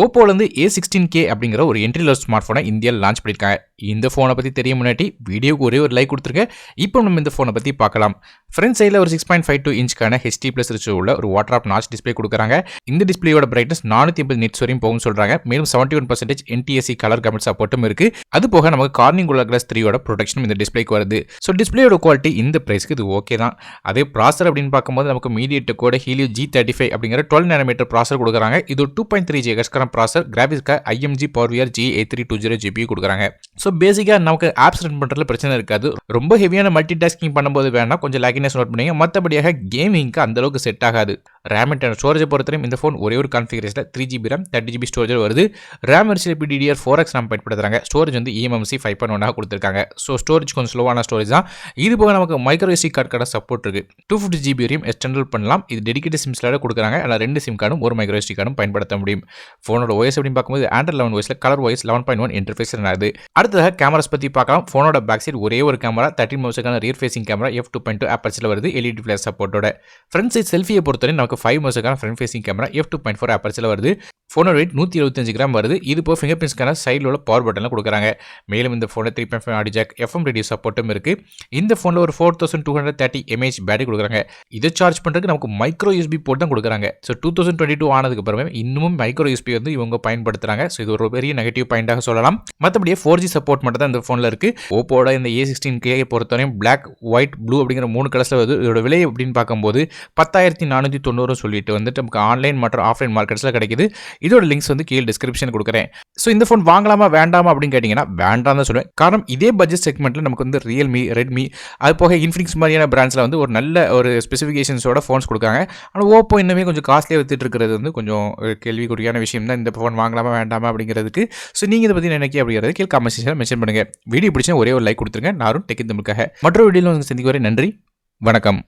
ஓப்போலேருந்து A16K அப்படிங்கிற ஒரு entry level smart ஃபோனை இந்தியாவில் லான்ச் பண்ணியிருக்காங்க. இந்த ஃபோனை பற்றி தெரிய முன்னாடி வீடியோக்கு ஒரே ஒரு லைக் கொடுத்துருங்க. இப்போ நம்ம இந்த ஃபோனை பற்றி பார்க்கலாம். ஃப்ரண்ட் சைடில் ஒரு 6.52 இன்ச்க்கான HD+ ரிச் உள்ள ஒரு வாட்டர் ஆப் நாச் டிஸ்பிளே கொடுக்குறாங்க. இந்த டிஸ்பிளேயோட பிரைட்னஸ் 450 நிட்ஸ் வரையும் போகும்னு சொல்கிறாங்க. மேலும் 71% NTSC கலர் கமெண்ட் சப்போர்ட்டும் இருக்குது. அது போக நமக்கு கார்னிங் கிளாஸ் 3யோட ப்ரொடெக்ஷனும் இந்த டிஸ்பிளேக்கு வருது. ஸோ டிஸ்பிளேயோட குவாலிட்டி இந்த ப்ரைஸ்க்கு இது ஓகே தான். அதே ப்ராசர் அப்படின்னு பார்க்கும்போது நமக்கு மீடியேட்டெக்கோட Helio G35 அப்படிங்கிற 12 nm ப்ராசர் கொடுக்குறாங்க. இது 2.3 GHz ப்ராசர் கிராபிக்ஸ்க்கு IMG PowerVR G8320 GPU கொடுக்குறாங்க. ஸோ பேசிக்காக நமக்கு ஆப்ஸ் ரன் பண்ணுறதுல பிரச்சனை இருக்காது. ரொம்ப ஹெவியான மல்டி டாஸ்கிங் பண்ணும்போது வேணா கொஞ்சம் லேக்கினஸ் நோட் பண்ணுங்க. மற்றபடியாக கேமிங்க்கு அந்த அளவுக்கு செட் ஆகாது. ரேம் அண்ட் ஸ்டோரேஜை பொறுத்தவரையும் இந்த ஃபோன் ஒரே ஒரு கான்ஃபிகரேஷனில் 3GB RAM 30GB ஸ்டோரேஜ் வருது. ரேம் வரிசையில் DDR4X RAM பயன்படுத்துறாங்க. ஸ்டோரேஜ் வந்து eMMC 5.1 கொடுத்துருக்காங்க. ஸோ ஸ்டோரேஜ் கொஞ்சம் ஸ்லோவான ஸ்டோரேஜ் தான். இது போக நமக்கு மைக்ரோ SD கார்டு சப்போர்ட் இருக்கு. 250GB வரையும் எக்ஸ்டெண்டல் பண்ணலாம். இது டெடிகேட்டட் சிம் ஸ்லாட் கொடுக்குறாங்க. அதில் 2 சிம் கார்டும் ஒரு மைக்ரோ SD கார்டும் பயன்படுத்த முடியும். ஃபோனோட OS அப்படின்னு பார்க்கும்போது Android 11 OSல கலர் OS 11.1 இன்டர்ஃபேஸ் ஆகுது. அடுத்ததாக கேமராஸ் பற்றி பார்க்கலாம். ஃபோனோட பேக் சைடு ஒரே ஒரு கேமரா 13 மெகாபிக்சலுக்கான ரியர் ஃபேசிங் கேமரா f2.2 அப்பர்ச்சரில் வருது. LED ஃபிளாஷ் சப்போர்ட்டோட. ஃப்ரண்ட் சைட் செல்ஃபியை பொறுத்தவரை நமக்கு 5 மெகாபிக்சலுக்கான ஃப்ரண்ட் ஃபேசிங் கேமரா f2.4 அப்பர்ச்சரில் வருது. ஃபோனோட வெயிட் 175 கிராம் வருது. இது போக ஃபிங்கர் பிரிண்ட்ஸ்க்கான சைடில் உள்ள பவர் பட்டனில் கொடுக்குறாங்க. மேலும் இந்த ஃபோனில் 3.5 ஆடியோ ஜாக் FM ரேடியோ சப்போர்ட்டும் இருக்குது. இந்த ஃபோனில் ஒரு 4230 mAh பேட்டரி கொடுக்குறாங்க. இதை சார்ஜ் பண்ணுறதுக்கு நமக்கு மைக்ரோ USB போர்ட் தான் கொடுக்குறாங்க. ஸோ 2022 ஆனதுக்கு அப்புறமே இன்னமும் மைக்ரோ USB வந்து இவங்க பயன்படுத்துகிறாங்க. ஸோ இது ஒரு பெரிய நெகட்டிவ் பாயிண்டாக சொல்லலாம். மற்றபடியே 4G சப்போர்ட் மட்டும் தான் இந்த ஃபோனில் இருக்குது. ஓப்போட இந்த A16K பொறுத்தவரையும் பிளாக், ஒயிட், ப்ளூ அப்படிங்கிற 3 கலர்ஸில் வருது. இதோட விலை அப்படின்னு பார்க்கும்போது 10,490 சொல்லிட்டு வந்துட்டு நமக்கு ஆன்லைன் மற்றும் ஆஃப்லைன் மார்க்கெட்ஸில் கிடைக்குது. இதோட லிங்க்ஸ் வந்து கீழே டிஸ்கிரிப்ஷன் கொடுக்குறேன். ஸோ இந்த ஃபோன் வாங்கலாமா வேண்டாமா அப்படின்னு கேட்டிங்கன்னா வேண்டாம் தான் சொல்லுவேன். காரணம் இதே பட்ஜெட் செக்மெண்ட்டில் நமக்கு வந்து ரியல்மி, ரெட்மி, அது போக இன்ஃபினிக்ஸ் மாதிரியான பிராண்ட்ஸில் வந்து ஒரு நல்ல ஒரு ஸ்பெசிஃபிகேஷன்ஸோட ஃபோன்ஸ் கொடுக்காங்க. ஆனால் ஓப்போ இன்னுமே கொஞ்சம் காஸ்ட்லியாக வித்துட்டு இருக்கிறது வந்து கொஞ்சம் கேள்விக்குறியான விஷயம் தான். இந்த ஃபோன் வாங்கலாமா வேண்டாமா அப்படிங்கிறதுக்கு. ஸோ நீங்கள் இதை பற்றி நினைக்க அப்படிங்கிறது கீழே கமெண்ட் செக்ஷனில் மென்ஷன் பண்ணுங்கள். வீடியோ பிடிச்சா ஒரே ஒரு லைக் கொடுத்துருங்க. நானும் டெக் தமிழுக்காக மற்றொரு வீடியோவில் சந்திக்க வரை நன்றி, வணக்கம்.